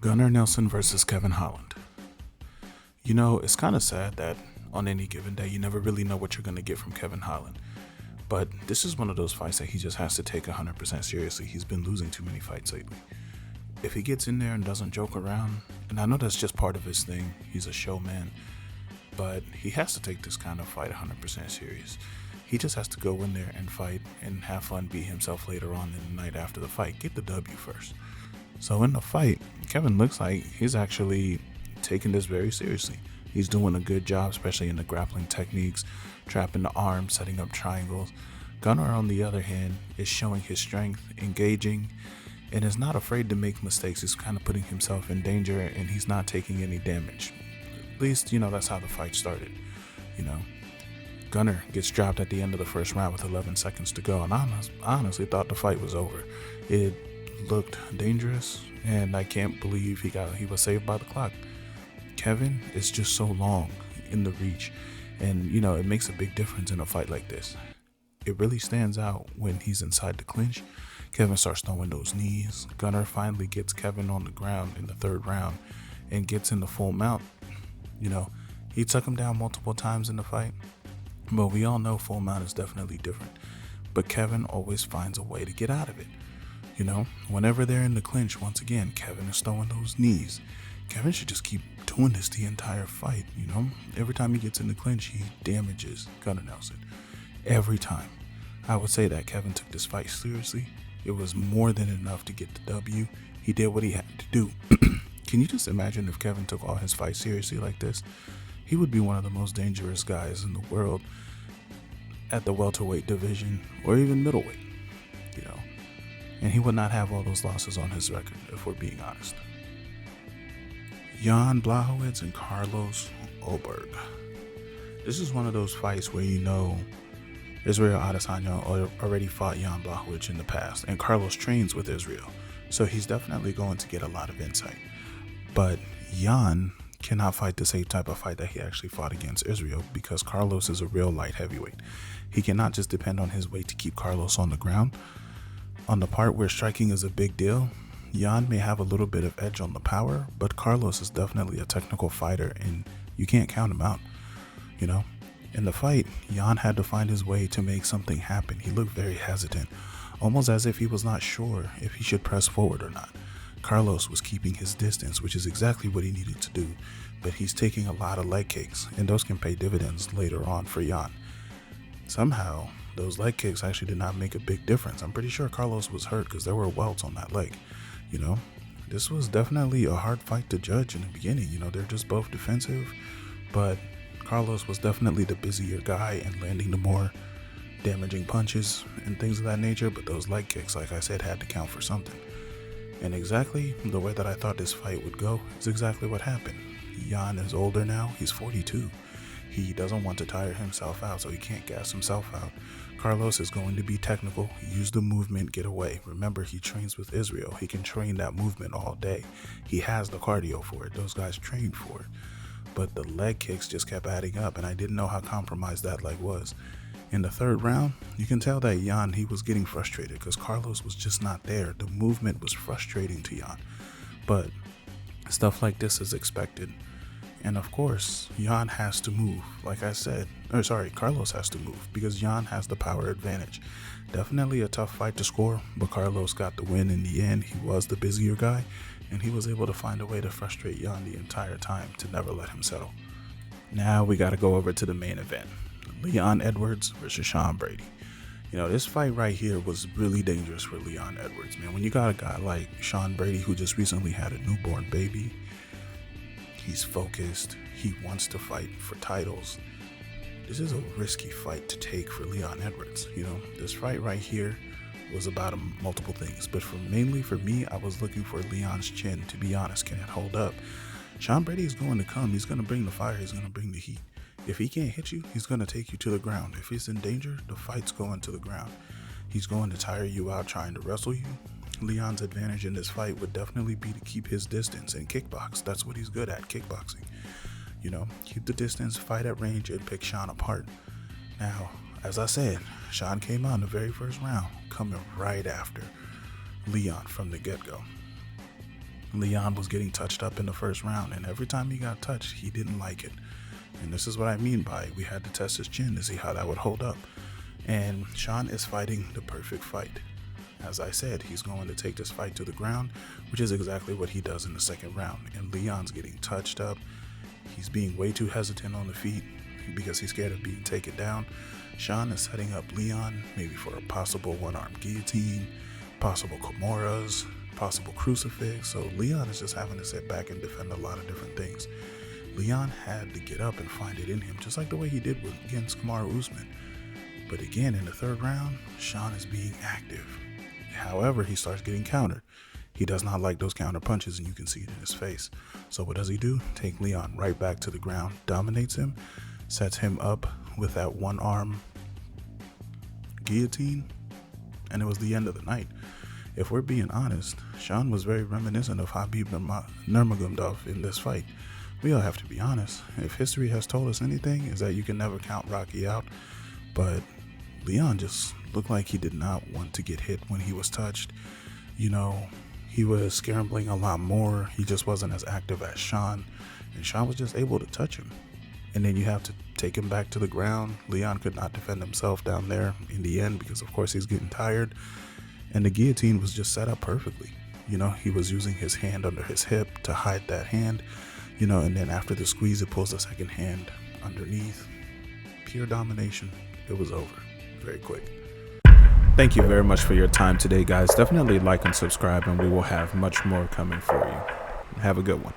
Gunnar Nelson versus Kevin Holland. You know, it's kind of sad that on any given day, you never really know what you're going to get from Kevin Holland. But this is one of those fights that he just has to take 100% seriously. He's been losing too many fights lately. If he gets in there and doesn't joke around, and I know that's just part of his thing, he's a showman, but he has to take this kind of fight 100% serious. He just has to go in there and fight and have fun, beat himself later on in the night after the fight. Get the W first. So in the fight, Kevin looks like he's actually taking this very seriously. He's doing a good job, especially in the grappling techniques, trapping the arm, setting up triangles. Gunnar, on the other hand, is showing his strength, engaging, and is not afraid to make mistakes. He's kind of putting himself in danger, and he's not taking any damage. At least, that's how the fight started. Gunnar gets dropped at the end of the first round with 11 seconds to go, and I honestly thought the fight was over. It looked dangerous, and I can't believe he was saved by the clock. Kevin is just so long in the reach, and it makes a big difference in a fight like this. It really stands out when he's inside the clinch. Kevin starts throwing those knees. Gunnar finally gets Kevin on the ground in the third round and gets in the full mount. He took him down multiple times in the fight, but we all know full mount is definitely different. But Kevin always finds a way to get out of it. Whenever they're in the clinch, once again, Kevin is throwing those knees. Kevin should just keep doing this the entire fight, Every time he gets in the clinch, he damages Gunnar Nelson. Every time. I would say that Kevin took this fight seriously. It was more than enough to get the W. He did what he had to do. Can you just imagine if Kevin took all his fights seriously like this? He would be one of the most dangerous guys in the world at the welterweight division or even middleweight, And he would not have all those losses on his record, if we're being honest. Jan Blachowicz and Carlos Ulberg. This is one of those fights where Israel Adesanya already fought Jan Blachowicz in the past, and Carlos trains with Israel, so he's definitely going to get a lot of insight. But Jan cannot fight the same type of fight that he actually fought against Israel because Carlos is a real light heavyweight. He cannot just depend on his weight to keep Carlos on the ground. On the part where striking is a big deal, Jan may have a little bit of edge on the power, but Carlos is definitely a technical fighter, and you can't count him out. In the fight, Jan had to find his way to make something happen. He looked very hesitant, almost as if he was not sure if he should press forward or not. Carlos was keeping his distance, which is exactly what he needed to do, but he's taking a lot of leg kicks, and those can pay dividends later on for Jan. Somehow, those leg kicks actually did not make a big difference. I'm pretty sure Carlos was hurt because there were welts on that leg. This was definitely a hard fight to judge in the beginning. They're just both defensive, but Carlos was definitely the busier guy and landing the more damaging punches and things of that nature, but those leg kicks, like I said, had to count for something. And exactly the way that I thought this fight would go is exactly what happened. Jan is older now. He's 42. He doesn't want to tire himself out, so he can't gas himself out. Carlos is going to be technical, use the movement, get away. Remember, he trains with Israel. He can train that movement all day. He has the cardio for it. Those guys trained for it. But the leg kicks just kept adding up, and I didn't know how compromised that leg was. In the third round, you can tell that Jan, he was getting frustrated because Carlos was just not there. The movement was frustrating to Jan. But stuff like this is expected. And of course, Jan has to move, Carlos has to move because Jan has the power advantage. Definitely a tough fight to score, but Carlos got the win in the end. He was the busier guy, and he was able to find a way to frustrate Jan the entire time to never let him settle. Now we got to go over to the main event. Leon Edwards versus Sean Brady. This fight right here was really dangerous for Leon Edwards, man. When you got a guy like Sean Brady who just recently had a newborn baby, he's focused. He wants to fight for titles. This is a risky fight to take for Leon Edwards. This fight right here was about multiple things, but mainly for me, I was looking for Leon's chin. To be honest, can it hold up? Sean Brady is going to come. He's going to bring the fire. He's going to bring the heat. If he can't hit you, he's going to take you to the ground. If he's in danger, the fight's going to the ground. He's going to tire you out trying to wrestle you. Leon's advantage in this fight would definitely be to keep his distance and kickbox. That's what he's good at, kickboxing. Keep the distance, fight at range, and pick Sean apart. Now, as I said, Sean came out in the very first round, coming right after Leon from the get-go. Leon was getting touched up in the first round, and every time he got touched, he didn't like it. And this is what I mean by we had to test his chin to see how that would hold up. And Sean is fighting the perfect fight. As I said, he's going to take this fight to the ground, which is exactly what he does in the second round. And Leon's getting touched up. He's being way too hesitant on the feet because he's scared of being taken down. Sean is setting up Leon maybe for a possible one-arm guillotine, possible Kimuras, possible crucifix. So Leon is just having to sit back and defend a lot of different things. Leon had to get up and find it in him, just like the way he did against Kamaru Usman. But again, in the third round, Sean is being active. However, he starts getting countered. He does not like those counter punches, and you can see it in his face. So what does he do? Take Leon right back to the ground, dominates him, sets him up with that one-arm guillotine, and it was the end of the night. If we're being honest, Sean was very reminiscent of Khabib Nurmagomedov in this fight. We all have to be honest. If history has told us anything, is that you can never count Rocky out. But Leon just looked like he did not want to get hit when he was touched. You know, he was scrambling a lot more. He just wasn't as active as Sean. And Sean was just able to touch him. And then you have to take him back to the ground. Leon could not defend himself down there in the end because, of course, he's getting tired. And the guillotine was just set up perfectly. You know, he was using his hand under his hip to hide that hand. You know, and then after the squeeze, it pulls the second hand underneath. Pure domination. It was over very quick. Thank you very much for your time today, guys. Definitely like and subscribe, and we will have much more coming for you. Have a good one.